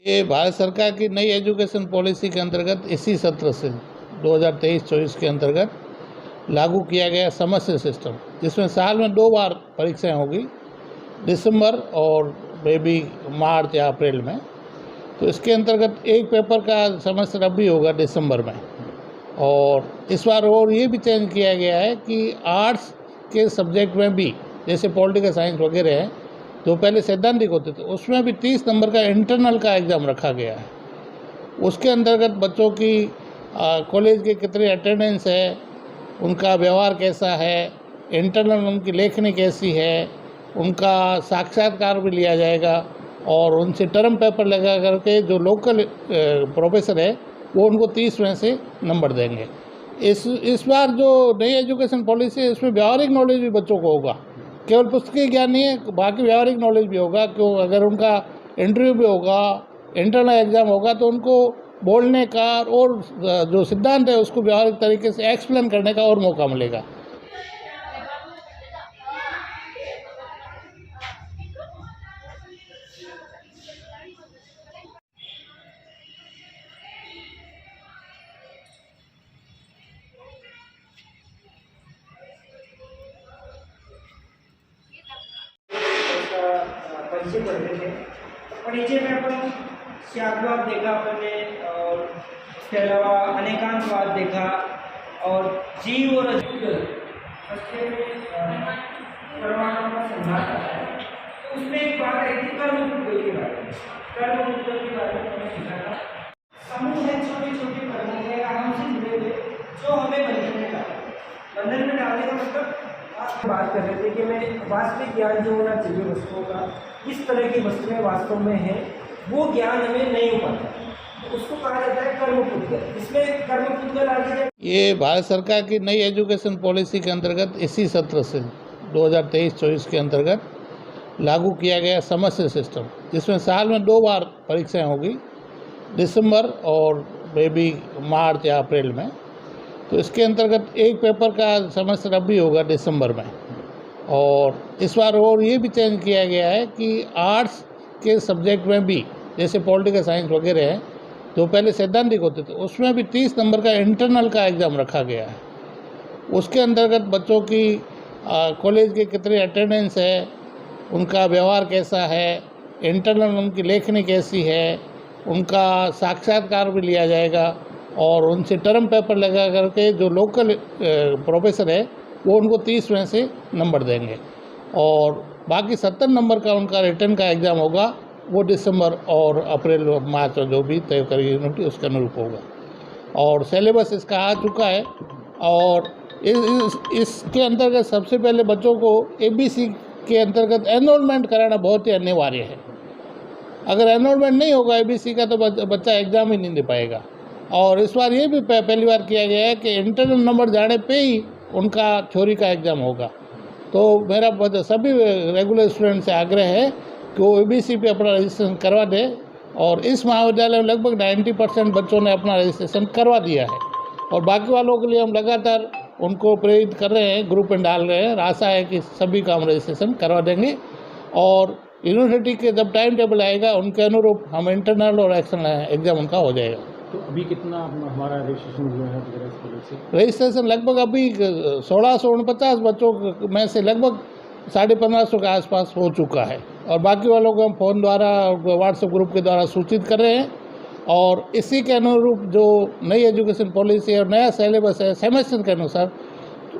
ये भारत सरकार की नई एजुकेशन पॉलिसी के अंतर्गत इसी सत्र से 2023-24 के अंतर्गत लागू किया गया समस्या सिस्टम, जिसमें साल में 2 बार परीक्षाएं होगी, दिसंबर और मे बी मार्च या अप्रैल में। तो इसके अंतर्गत एक पेपर का सेमेस्टर अब भी होगा दिसंबर में। और इस बार और ये भी चेंज किया गया है कि आर्ट्स के सब्जेक्ट में भी, जैसे पॉलिटिकल साइंस वगैरह है, जो पहले सैद्धांतिक होते थे, उसमें भी 30 नंबर का इंटरनल का एग्ज़ाम रखा गया है। उसके अंतर्गत बच्चों की कॉलेज के कितनी अटेंडेंस है, उनका व्यवहार कैसा है, इंटरनल उनकी लेखनी कैसी है, उनका साक्षात्कार भी लिया जाएगा और उनसे टर्म पेपर लगा करके जो लोकल प्रोफेसर है वो उनको 30 में से नंबर देंगे। इस बार जो नई एजुकेशन पॉलिसी है, इसमें व्यावहारिक नॉलेज भी बच्चों को होगा, केवल पुस्तकीय ज्ञान नहीं है, बाकी व्यावहारिक नॉलेज भी होगा। क्यों, अगर उनका इंटरव्यू भी होगा, इंटरनल एग्ज़ाम होगा, तो उनको बोलने का और जो सिद्धांत है उसको व्यावहारिक तरीके से एक्सप्लेन करने का और मौका मिलेगा। परिचय पढ़ रहे थे। परिचय में अपन शादवाद देखा अपन ने, और उसके अलावा अनेकांतवाद देखा, और जीव और अजीव परमाणु का संघात आता है। तो उसमें एक बात आई थी कर्म पुद्गल के बारे में। कर्म पुद्गल के बारे में हमने सीखा था। समूह है, छोटे छोटे कर्मों के हमसे जुड़े हुए, जो हमें बंधन में डालते। बंधन में डालने का मतलब बात कर रहे थे कि मैं वास्तविक ज्ञान जो होना चाहिए वस्तुओं का, किस तरह की वस्तुएं वास्तव में है, वो ज्ञान हमें नहीं हो पाता, तो उसको कहा जाता है कर्म पुद्गल। इसमें कर्म पुद्गल आगे ये भारत सरकार की नई एजुकेशन पॉलिसी के अंतर्गत इसी सत्र से 2023-24 के अंतर्गत लागू किया गया समस्या सिस्टम, जिसमें साल में 2 बार परीक्षाएं होगी, दिसंबर और मे बी मार्च या अप्रैल में। तो इसके अंतर्गत एक पेपर का सेमेस्टर अब भी होगा दिसंबर में। और इस बार और ये भी चेंज किया गया है कि आर्ट्स के सब्जेक्ट में भी, जैसे पॉलिटिकल साइंस वगैरह है, जो पहले सैद्धांतिक होते थे, उसमें भी 30 नंबर का इंटरनल का एग्ज़ाम रखा गया है। उसके अंतर्गत बच्चों की कॉलेज के कितनी अटेंडेंस है, उनका व्यवहार कैसा है, इंटरनल उनकी लेखनी कैसी है, उनका साक्षात्कार भी लिया जाएगा और उनसे टर्म पेपर लगा करके जो लोकल प्रोफेसर है वो उनको 30 में से नंबर देंगे। और बाकी 70 नंबर का उनका रिटर्न का एग्ज़ाम होगा, वो दिसंबर और अप्रैल और मार्च जो भी तय करेगी यूनिवर्सिटी उसके अनुरूप होगा। और सिलेबस इसका आ चुका है। और इसके अंतर्गत सबसे पहले बच्चों को ABC के अंतर्गत एनरोलमेंट कराना बहुत ही अनिवार्य है। अगर एनरोलमेंट नहीं होगा ABC का, तो बच्चा एग्ज़ाम ही नहीं दे पाएगा। और इस बार ये भी पहली बार किया गया है कि इंटरनल नंबर जाने पे ही उनका थ्योरी का एग्ज़ाम होगा। तो मेरा सभी रेगुलर स्टूडेंट से आग्रह है कि वो ABC पे अपना रजिस्ट्रेशन करवा दें। और इस महाविद्यालय में लगभग 90% बच्चों ने अपना रजिस्ट्रेशन करवा दिया है, और बाकी वालों के लिए हम लगातार उनको प्रेरित कर रहे हैं, ग्रुप में डाल रहे हैं। आशा है कि सभी का हम रजिस्ट्रेशन करवा देंगे, और यूनिवर्सिटी के जब टाइम टेबल आएगा उनके अनुरूप हम इंटरनल और एक्सटर्नल एग्ज़ाम उनका हो जाएगा। तो अभी कितना हमारा रजिस्ट्रेशन हुआ है? रजिस्ट्रेशन लगभग अभी 1649 बच्चों में से लगभग 1550 के आसपास हो चुका है, और बाकी वालों को हम फ़ोन द्वारा, व्हाट्सएप ग्रुप के द्वारा सूचित कर रहे हैं। और इसी के अनुरूप जो नई एजुकेशन पॉलिसी और नया सिलेबस है सेमेस्टर के अनुसार,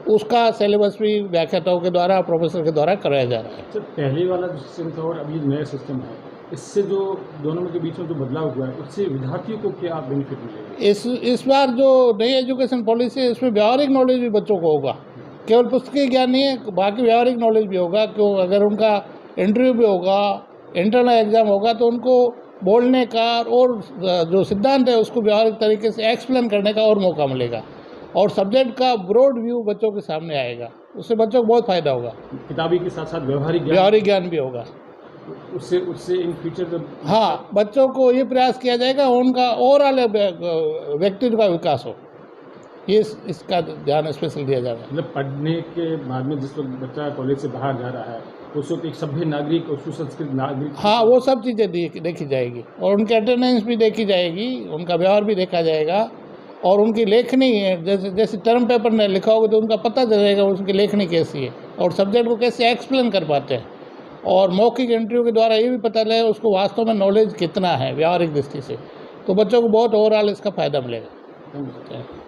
उसका सिलेबस भी व्याख्याताओं के द्वारा, प्रोफेसर के द्वारा कराया जा रहा है। सर, पहले वाला जो सिस्टम था और अभी नया सिस्टम है, इससे जो दोनों के बीच में जो बदलाव हुआ है, उससे विद्यार्थियों को क्या बेनिफिट मिलेगा? इस बार जो नई एजुकेशन पॉलिसी है, इसमें व्यावहारिक नॉलेज भी बच्चों को होगा, केवल पुस्तकीय ज्ञान नहीं है, बाकी व्यावहारिक नॉलेज भी होगा। क्यों, अगर उनका इंटरव्यू भी होगा, इंटरनल एग्ज़ाम होगा, तो उनको बोलने का और जो सिद्धांत है उसको व्यावहारिक तरीके से एक्सप्लेन करने का और मौका मिलेगा, और सब्जेक्ट का ब्रॉड व्यू बच्चों के सामने आएगा। उससे बच्चों को बहुत फ़ायदा होगा। किताबी के साथ साथ व्यावहारिक ज्ञान भी होगा। उससे इन फ्यूचर हाँ, बच्चों को ये प्रयास किया जाएगा उनका ओवरऑल व्यक्तित्व का विकास हो, ये इसका ध्यान स्पेशल दिया जा रहा है। मतलब पढ़ने के बाद में जिस वक्त बच्चा कॉलेज से बाहर जा रहा है, उसको एक सभ्य नागरिक और सुसंस्कृत नागरिक। हाँ, वो सब चीज़ें देखी जाएगी और उनकी अटेंडेंस भी देखी जाएगी, उनका व्यवहार भी देखा जाएगा और उनकी लेखनी है, जैसे टर्म पेपर में लिखा होगा तो उनका पता चलेगा उनकी लेखनी कैसी है और सब्जेक्ट को कैसे एक्सप्लेन कर पाते हैं। और मौखिक इंटरव्यू के द्वारा ये भी पता लगेगा उसको वास्तव में नॉलेज कितना है व्यावहारिक दृष्टि से। तो बच्चों को बहुत ओवरऑल इसका फ़ायदा मिलेगा। Thank you.